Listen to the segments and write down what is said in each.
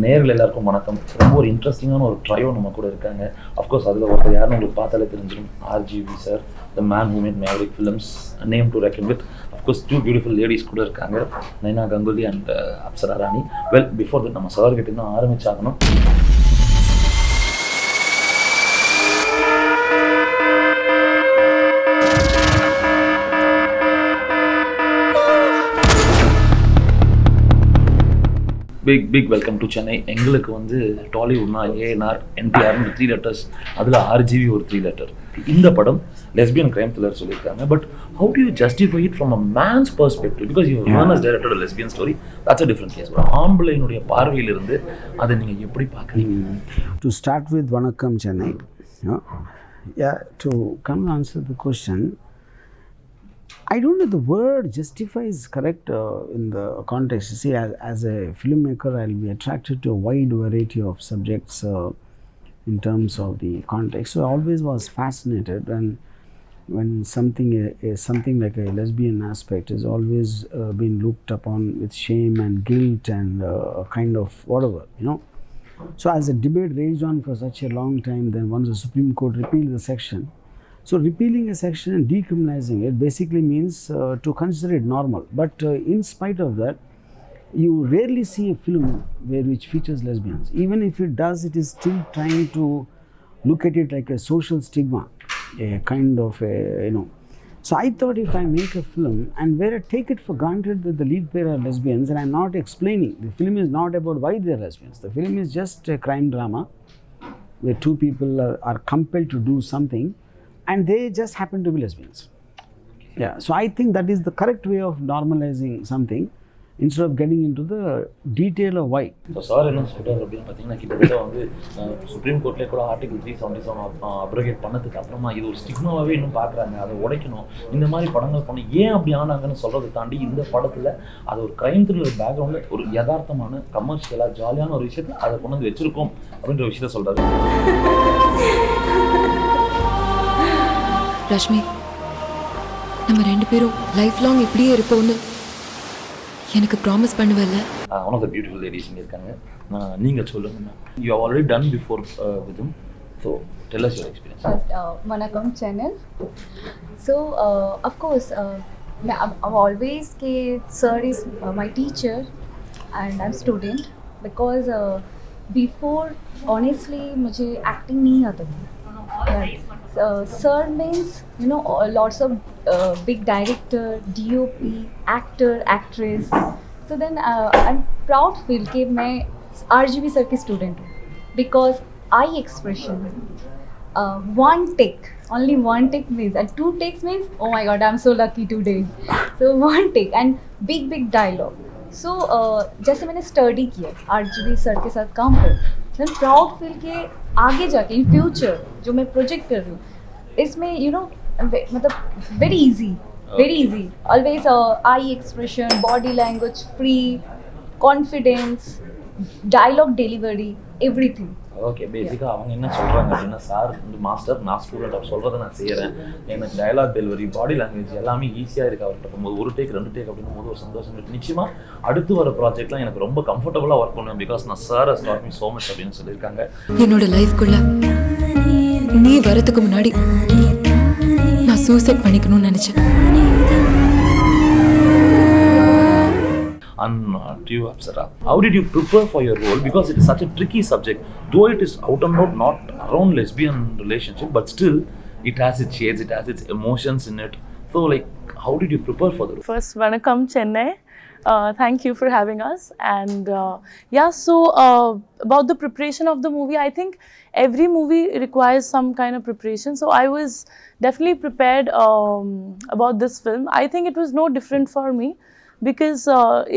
நேரில் எல்லாருக்கும் வணக்கம். ரொம்ப ஒரு இன்ட்ரெஸ்டிங்கான ஒரு ட்ரையோ நம்ம கூட இருக்காங்க. அஃப்கோர்ஸ் அதில் ஒருத்தர் யாருன்னு உங்களுக்கு பார்த்தாலே தெரிஞ்சிடும். RGV sir, the man who made Maverick films, name to reckon with. Of course 2 beautiful ladies கூட இருக்காங்க, Naina Ganguly and Apsara Rani. Well, before that நம்ம சார் கிட்ட இன்னும் ஆரம்பிச்சாகணும். Big welcome to Chennai. எங்களுக்கு வந்து டாலிவுட்னா ANR, NTR 3 letters, அதில் RGV ஒரு 3 letter. இந்த படம் லெஸ்பியன் கிரைம் த்ரில்லர் சொல்லியிருக்காங்க. But how do you justify it from a man's perspective? Because you has directed lesbian story, that's a different case. ஒரு ஆம்பளையினுடைய பார்வையிலிருந்து அதை நீங்கள் எப்படி பார்க்குறீங்க? டு ஸ்டார்ட் வித் வணக்கம் Chennai. To come answer the question, I don't know the word justify is correct in the context. You see, as a filmmaker, I'll be attracted to a wide variety of subjects in terms of the context. So I always was fascinated when something like a lesbian aspect is always been looked upon with shame and guilt and a kind of whatever, you know. So as the debate raged on for such a long time, then once the Supreme Court repealed the section. So repealing a section and decriminalizing it basically means to consider it normal. But in spite of that, you rarely see a film which features lesbians. Even if it does, it is still trying to look at it like a social stigma, a kind of a, you know. So I thought if I make a film and where I take it for granted that the lead pair are lesbians and I'm not explaining, the film is not about why they are lesbians. The film is just a crime drama where two people are compelled to do something and they just happen to be lesbians. Yeah, so I think that is the correct way of normalizing something instead of getting into the detail of why. So sir என்ன சொல்கிறார் அப்படின்னு பார்த்தீங்கன்னா, கிட்டத்தட்ட வந்து supreme கோர்ட்லேயே கூட article 377 அப்ரோகேட் பண்ணதுக்கு அப்புறமா இது ஒரு ஸ்டிக்மாவே இன்னும் பார்க்குறாங்க, அதை உடைக்கணும், இந்த மாதிரி படங்கள் பண்ணி ஏன் அப்படி ஆனாங்கன்னு சொல்கிறத தாண்டி இந்த படத்தில் அது ஒரு கிரைம் த்ரில்லர் பேக்ரவுண்டில் ஒரு யதார்த்தமான கமர்ஷியலாக ஜாலியான ஒரு விஷயத்தை அதை கொண்டு வந்து வச்சுருக்கோம் அப்படின்ற விஷயத்த சொல்கிறாரு. ரஷ்மி, நம்ம 2 பேரும் லைஃப் லாங் இப்படியே இருப்போம்னு எனக்கு ப்ராமிஸ் பண்ணுவல்ல? One of the beautiful ladies இங்கே இருக்காங்க. நீங்கள் சொல்லுங்க. You have already done before with him, so tell us your experience. First, வணக்கம் சேனல். ஸோ அஃப்கோர்ஸ் I've always के sir is my teacher and I'm student because before honestly मुझे acting नहीं आता था. Sir means, you know, lots of big director, DOP, actor, actress. So then I'm proud feel कि मैं RGV sir की student हूँ because eye expression, one take, only one take means, and 2 takes means, oh my god, I'm so lucky today. So one take and big dialogue. So जैसे मैंने study किया RGV sir के साथ काम कर, then proud feel के आगे जाके इन फ्यूचर जो मैं प्रोजेक्ट कर रही हूँ इसमें, you know, मतलब very easy, always eye expression, body language, free, confidence, dialogue delivery, everything. Okay, பேசிக்காக அவங்க என்ன சொல்கிறாங்க அப்படின்னா, சார் வந்து மாஸ்டர், நான் ஸ்டூடெண்ட், அவர் சொல்கிறத நான் செய்கிறேன், எனக்கு டயலாக் டெலிவரி, பாடி லாங்குவேஜ் எல்லாமே ஈஸியாக இருக்குது அவர்கிட்ட போகும்போது. 1 டேக் 2 டேக் அப்படின்னும் போது ஒரு சந்தோஷம் இருக்குது. நிச்சயமாக அடுத்து வர ப்ராஜெக்ட்லாம் எனக்கு ரொம்ப கம்ஃபர்டபுளாக ஒர்க் பண்ணுவேன் பிகாஸ் நான் sir has dot me so much அப்படின்னு சொல்லியிருக்காங்க. என்னோட லைஃப்குள்ள நீ வரதுக்கு முன்னாடி நான் சூசைட் பண்ணிக்கணும்னு நினைச்சேன். And to you, Apsara, how did you prepare for your role? Because it is such a tricky subject. Though it is out and out not around lesbian relationship, but still it has its shades, it has its emotions in it. So like, how did you prepare for the role? First, Vanakkam Chennai. Thank you for having us. And so about the preparation of the movie, I think every movie requires some kind of preparation. So I was definitely prepared about this film. I think it was no different for me because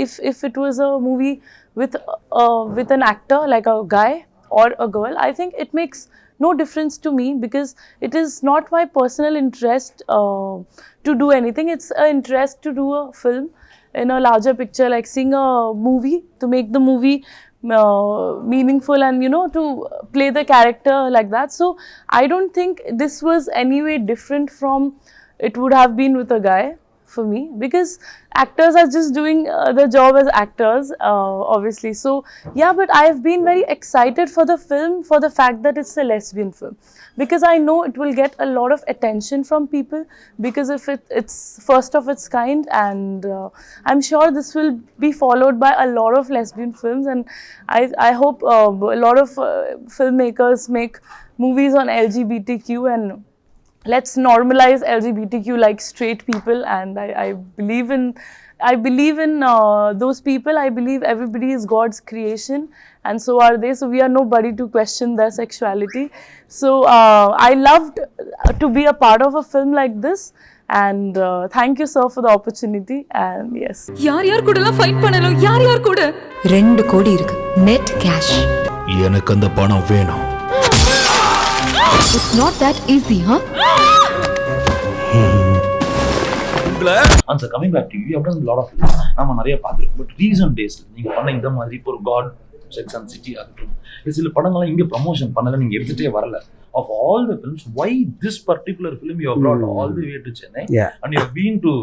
if it was a movie with an actor like a guy or a girl, I think it makes no difference to me because it is not my personal interest to do anything. It's an interest to do a film in a larger picture, like seeing a movie, to make the movie meaningful and, you know, to play the character like that. So I don't think this was any way different from it would have been with a guy. for me, because actors are just doing their job as actors, obviously. So yeah, but I've been very excited for the film for the fact that it's a lesbian film, because I know it will get a lot of attention from people, because if it's first of its kind, and I'm sure this will be followed by a lot of lesbian films, and I hope a lot of filmmakers make movies on LGBTQ, and let's normalize LGBTQ like straight people. And I believe in those people. I believe everybody is God's creation, and so are they. So we are nobody to question their sexuality. So I loved to be a part of a film like this, and thank you, sir, for the opportunity. And yes, யார் கூடலாம் fight பண்ணணும், யார் கூட 2 கோடி இருக்கு net cash. எனக்கு அந்த பணம் வேணும். It's not that easy, huh? And so coming back to you, you have done a lot of films. நாம நிறைய பார்த்துருக்கோம். பட் ரீசன்ட் டேஸ்ல நீங்க பண்ண இந்த மாதிரி இப்போ ஒரு காட் செக்ஸ் அண்ட் சிட்டி ஆகட்டும், சில படங்கள்லாம் இங்கே ப்ரமோஷன் பண்ணல, நீங்க எடுத்துட்டே வரல. Of all the films, why this particular film you have brought all the way to Chennai? Yeah. And you have been to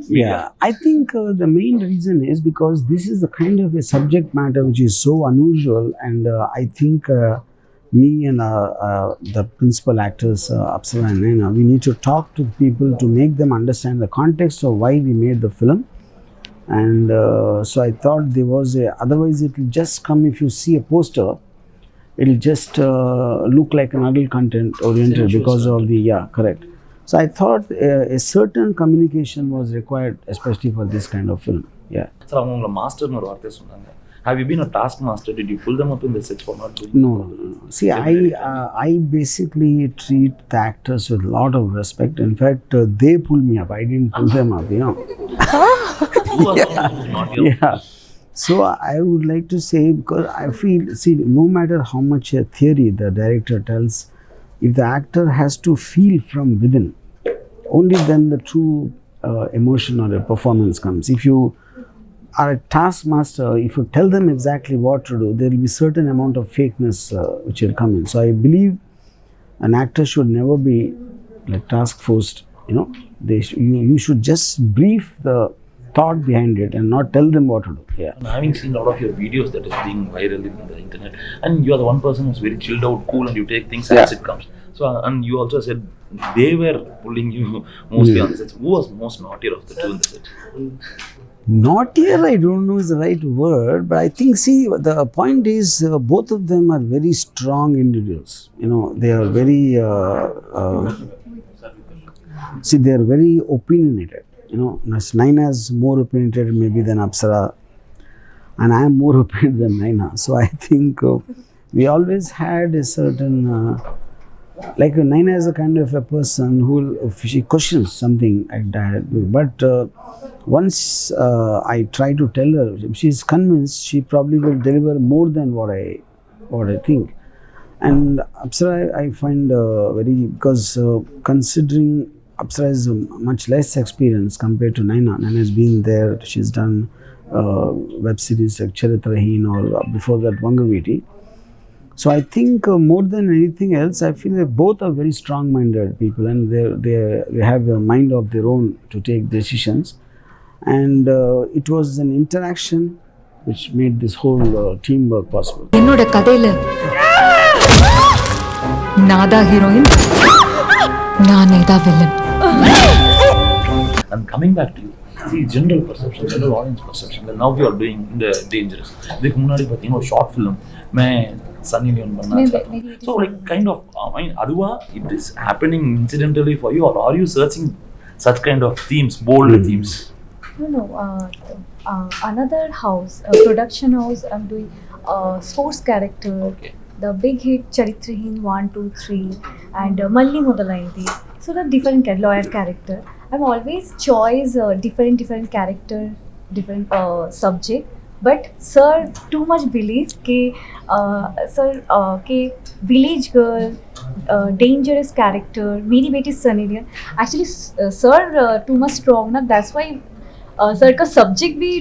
Yeah, I think the main reason is because this is the kind of a subject matter which is so unusual, and I think me and the principal actors, Apsara and Naina, we need to talk to people to make them understand the context of why we made the film. And so I thought there was otherwise it will just come, if you see a poster, it will just look like an adult content oriented because of the, correct. So I thought a certain communication was required, especially for this kind of film. Yeah. Sir, அவங்க மாஸ்டர்னு ஒரு வார்த்தை சொன்னாங்க. Have you been a taskmaster? Did you pull them up in the sets for not doing? No. See, I basically treat the actors with a lot of respect. In fact, they pull me up. I didn't pull them up, you know. Yeah. So I would like to say, because I feel, see, no matter how much theory the director tells, if the actor has to feel from within, only then the true emotion or a performance comes. If you are a taskmaster, if you tell them exactly what to do, there will be certain amount of fakeness which will come in. So I believe an actor should never be like task forced. You know, you should just brief the thought behind it and not tell them what to do. Yeah. And having seen a lot of your videos that is being viral in the internet, and you are the one person who's very chilled out, cool, and you take things as it comes. So, and you also said they were pulling you mostly on the sets. Who was most naughtier of the two in the set? Naughtier, I don't know is the right word, but I think, see, the point is both of them are very strong individuals. You know, they are very, they are very opinionated. You know, Naina is more opinionated maybe than Apsara, and I am more opinionated than Naina. So I think we always had a certain, like Naina is a kind of a person who, if she questions something like that, but once I try to tell her, if she is convinced, she probably will deliver more than what I think. And Apsara, I find very, because considering Apsara is much less experienced compared to Naina. Naina has been there, she's done web series like Charitrahin or before that Vangaviti. So I think more than anything else, I feel that both are very strong-minded people, and they have a mind of their own to take decisions. And it was an interaction which made this whole teamwork possible. என்னோட கதையில நாதா heroine, நானே தான் villain. And coming back to you, see, general perception, general audience perception, that now we are doing the dangerous. இதுக்கு முன்னாடி பார்த்தீங்கன்னா ஒரு short film Sunny Leon பண்ணாங்க. So like kind of, I mean, அதுவா it is happening incidentally for you, or are you searching such kind of themes, bold themes? No. Another house, production house, I'm doing sports character. Okay. The big hit Charitrahin 1, 2, 3 and Malli Modalaindi. So the different lawyer character. I'm always choice different character, different subject. But sir too much believe ke village girl, dangerous character, मेरी बेटी Sunny Leon. Actually sir too much strong ना, that's why sir का subject भी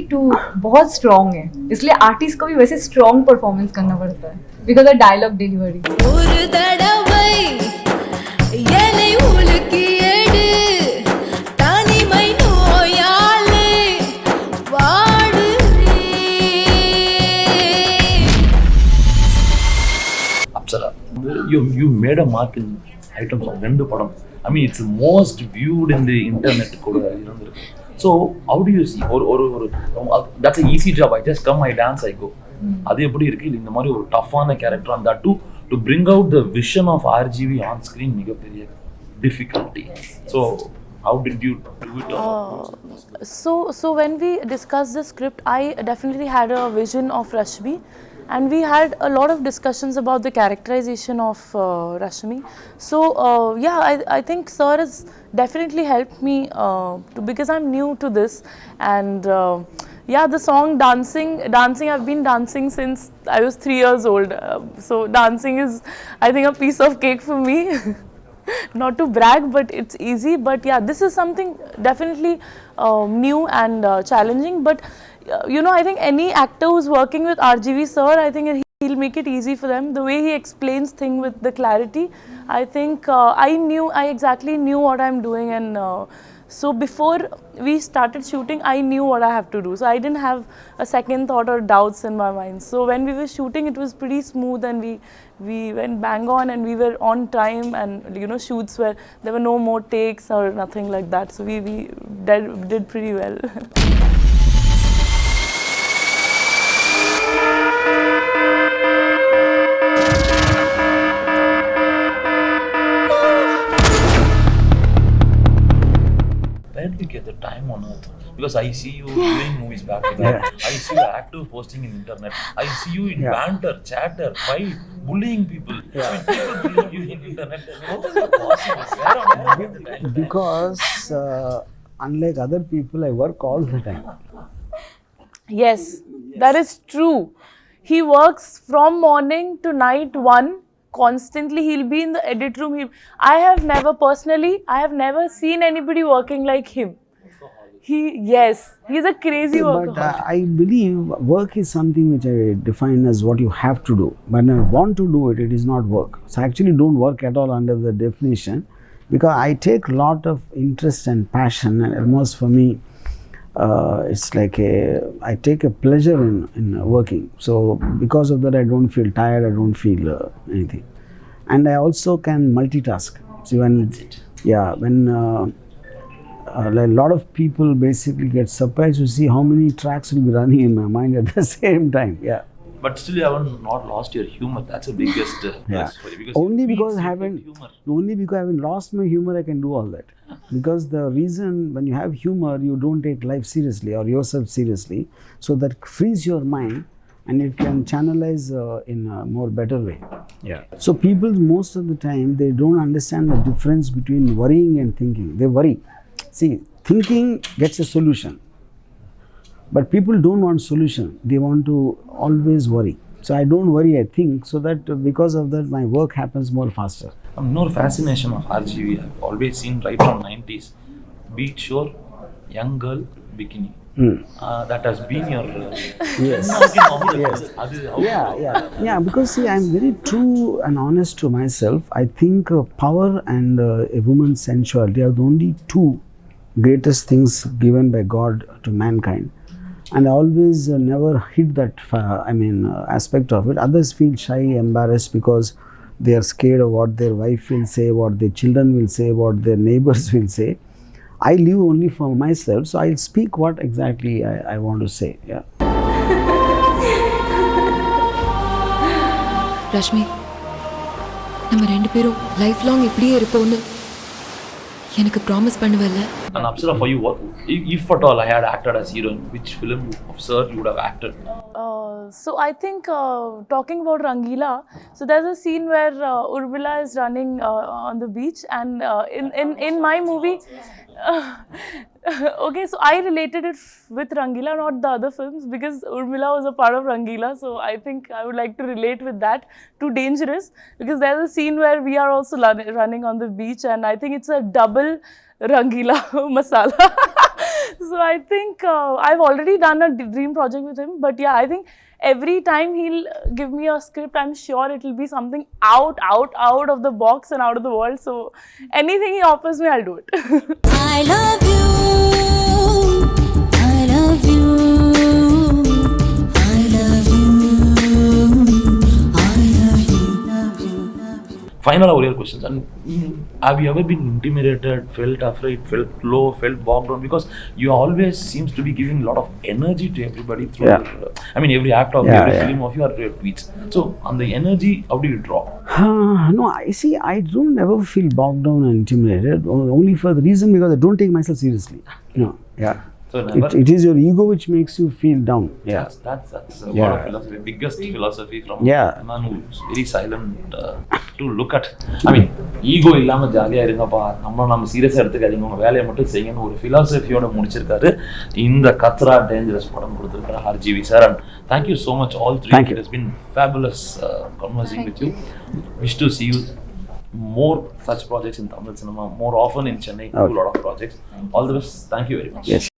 बहुत strong है, इसलिए artist को भी वैसे स्ट्रॉन्ग परफॉर्मेंस करना पड़ता है बिकॉज ऑफ डायलॉग डिलीवरी. ஒரு தடவை என்னை உலுக்கி எடு தானி Maino you made a mark in items of ரெண்டு படம். I mean, it's most viewed in the internet கூட இருந்திருக்கு. So how do you see ஒரு that's an easy job. I just come, I dance, I go. அது எப்படி இருக்கு இந்த மாதிரி ஒரு டஃப்பான character and that too to bring out the vision of RGV on screen மிகப்பெரிய difficulty. So how did you do it? So when we discussed the script, I definitely had a vision of Rashmi, and we had a lot of discussions about the characterization of Rashmi. So yeah, I think sir has definitely helped me because I'm new to this, and yeah, the song dancing, I've been dancing since I was 3 years old. So dancing is, I think, a piece of cake for me. Not to brag, but it's easy. But yeah, this is something definitely new and challenging. But I think any actor who's working with RGV sir, I think he'll make it easy for them. The way he explains things with the clarity, I think I exactly knew what I'm doing, and so before we started shooting, I knew what I have to do. So I didn't have a second thought or doubts in my mind. So when we were shooting, it was pretty smooth, and we went bang on, and we were on time, and shoots where there were no more takes or nothing like that. So we did pretty well. Where do you get the time on earth? Because I see you doing movies back to back. I see you active posting in internet. I see you in banter, chatter, fight, bullying people. I mean, people bullying you in internet. How is that possible? Where on earth do you get the time? Because unlike other people, I work all the time. Yes, that is true. He works from morning to night 1. Constantly, he'll be in the edit room. I have never seen anybody working like him. He's a crazy worker. But I believe work is something which I define as what you have to do. When I want to do it, it is not work. So I actually don't work at all under the definition, because I take a lot of interest and passion, and almost for me, it's like I take a pleasure in working. So because of that, I don't feel tired, I don't feel anything. And I also can multitask. So when a lot of people basically get surprised to see how many tracks will be running in my mind at the same time. Yeah. But still, you haven't not lost your humor. That's the biggest plus for you. Because only because I haven't lost my humor, I can do all that. Because the reason, when you have humor, you don't take life seriously or yourself seriously. So that frees your mind, and it can channelize in a more better way. Yeah. So people, most of the time, they don't understand the difference between worrying and thinking. They worry. See, thinking gets a solution, but people don't want solution. They want to always worry. So I don't worry, I think, so that because of that, my work happens more faster. More fascination of RGV I've always seen right from 90s. Beach shore, young girl, bikini. That has been your Yes. yes. Yeah, because see, I'm very true and honest to myself. I think power and a woman's sensuality are the only two greatest things given by God to mankind. And I always never hid that aspect of it. Others feel shy, embarrassed, because they are scared of what their wife will say, what their children will say, what their neighbors will say. I live only for myself, so I'll speak what exactly I want to say. Yeah. Rashmi, நம்ம 2 பேரும் life long இப்படியே இருப்போம்னு எனக்கு promise பண்ணுவல்ல? And Apsara, for you, what, if at all I had acted as heroine, which film of Sir you would have acted? So I think talking about Rangila, so there's a scene where Urmila is running on the beach, and in my movie, okay, so I related it with Rangila, not the other films, because Urmila was a part of Rangila. So I think I would like to relate with that to Dangerous, because there's a scene where we are also running on the beach, and I think it's a double Rangila masala. So I think I've already done a dream project with him, but yeah, I think every time he'll give me a script, I'm sure it will be something out of the box and out of the world. So anything he offers me, I'll do it. I love you, I love you, I love you, I love you, love you, love you. ஃபைனலாக ஒரே ஒரு question. And have you ever been intimidated, felt afraid, felt low, felt bogged down? Because you always seems to be giving a lot of energy to everybody through every act of every film of you or your tweets. So on the energy, how do you draw? No, I don't ever feel bogged down and intimidated, only for the reason because I don't take myself seriously. So never. It is your ego which makes you feel down. That's a lot of philosophy. Biggest philosophy from a man who's very silent to look at. Ego இல்லாம ஜாலியா இருங்கப்பா, நம்ம சீரியஸா எடுத்துக்காதீங்க, உங்க வேலையை மட்டும் செய்யணும் ஒரு பிலாசபியோட முடிச்சிருக்காரு இந்த கத்ரா டேஞ்சரஸ் படம் கொடுத்திருக்காரு RGV sir. And thank you so much all three. It has been fabulous conversing with you. Wish to see you more such projects in Tamil cinema more often in Chennai. Do a lot of projects. All the best. Thank you very much. Yes.